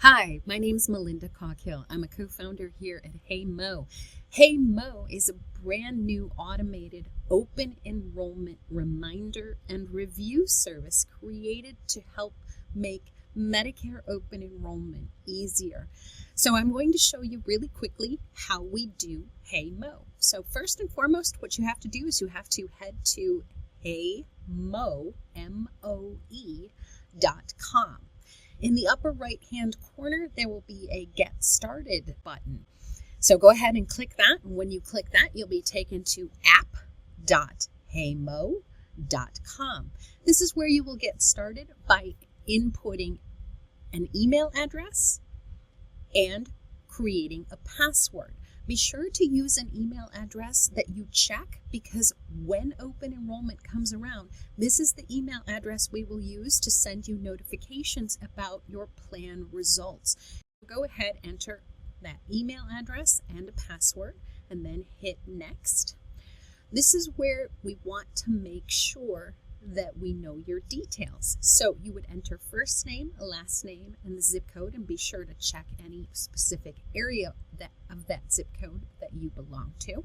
Hi, my name's Melinda Cockhill. I'm a co-founder here at HeyMOE. HeyMOE is a brand new automated open enrollment reminder and review service created to help make Medicare open enrollment easier. So I'm going to show you really quickly how we do HeyMOE. So first and foremost, what you have to do is you have to head to HeyMOE, MOE.com. In the upper right hand corner, there will be a Get Started button. So go ahead and click that. And when you click that, you'll be taken to app.heymoe.com. This is where you will get started by inputting an email address and creating a password. Be sure to use an email address that you check, because when open enrollment comes around, this is the email address we will use to send you notifications about your plan results. Go ahead, enter that email address and a password, and then hit next. This is where we want to make sure that we know your details. So you would enter first name, last name, and the zip code, and be sure to check any specific area of that zip code that you belong to.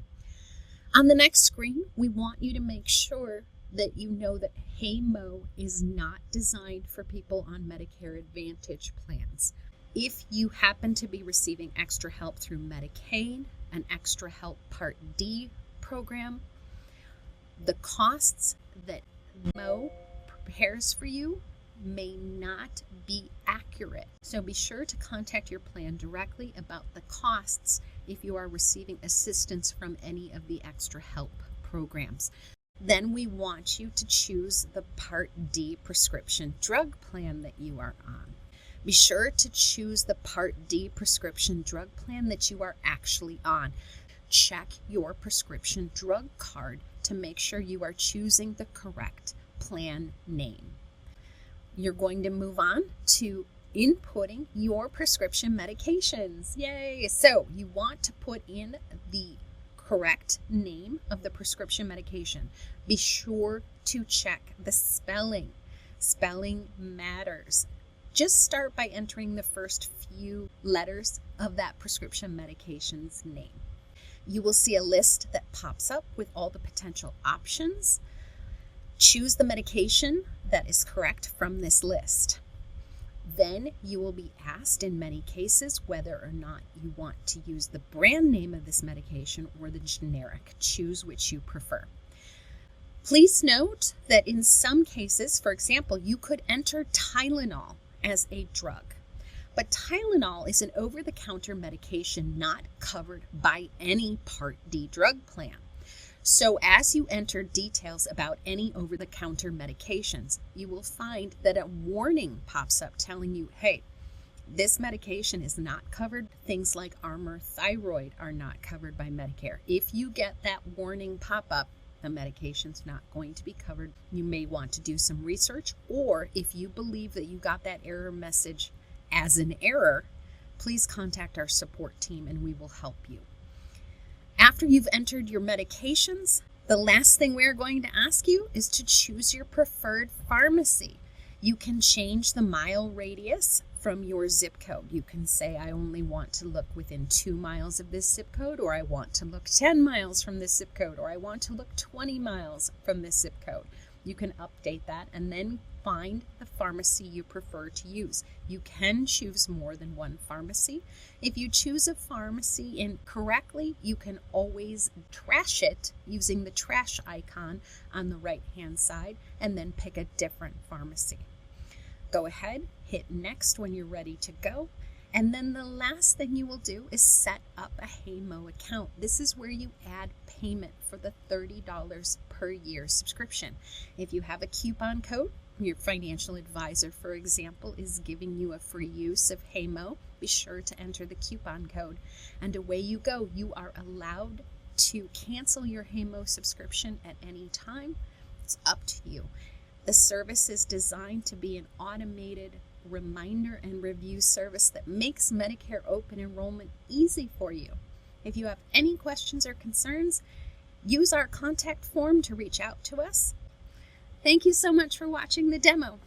On the next screen, we want you to make sure that you know that HeyMOE is not designed for people on Medicare Advantage plans. If you happen to be receiving extra help through Medicaid, an extra help Part D program, the costs that HeyMOE prepares for you may not be accurate. So be sure to contact your plan directly about the costs if you are receiving assistance from any of the extra help programs. Then we want you to choose the Part D prescription drug plan that you are on. Be sure to choose the Part D prescription drug plan that you are actually on. Check your prescription drug card to make sure you are choosing the correct plan name. You're going to move on to inputting your prescription medications. Yay! So you want to put in the correct name of the prescription medication. Be sure to check the spelling. Spelling matters. Just start by entering the first few letters of that prescription medication's name. You will see a list that pops up with all the potential options. Choose the medication that is correct from this list. Then you will be asked in many cases whether or not you want to use the brand name of this medication or the generic. Choose which you prefer. Please note that in some cases, for example, you could enter Tylenol as a drug. But Tylenol is an over-the-counter medication not covered by any Part D drug plan. So as you enter details about any over-the-counter medications, you will find that a warning pops up telling you, hey, this medication is not covered. Things like Armour Thyroid are not covered by Medicare. If you get that warning pop up, the medication's not going to be covered. You may want to do some research, or if you believe that you got that error message as an error, please contact our support team and we will help you. After you've entered your medications, the last thing we're going to ask you is to choose your preferred pharmacy. You can change the mile radius from your zip code. You can say, I only want to look within 2 miles of this zip code, or I want to look 10 miles from this zip code, or I want to look 20 miles from this zip code. You can update that and then find the pharmacy you prefer to use. You can choose more than one pharmacy. If you choose a pharmacy incorrectly, you can always trash it using the trash icon on the right-hand side and then pick a different pharmacy. Go ahead, hit next when you're ready to go. And then the last thing you will do is set up a HeyMOE account. This is where you add payment for the $30 per year subscription. If you have a coupon code, your financial advisor, for example, is giving you a free use of HeyMOE, be sure to enter the coupon code. And away you go. You are allowed to cancel your HeyMOE subscription at any time. It's up to you. The service is designed to be an automated reminder and review service that makes Medicare open enrollment easy for you. If you have any questions or concerns, use our contact form to reach out to us. Thank you so much for watching the demo.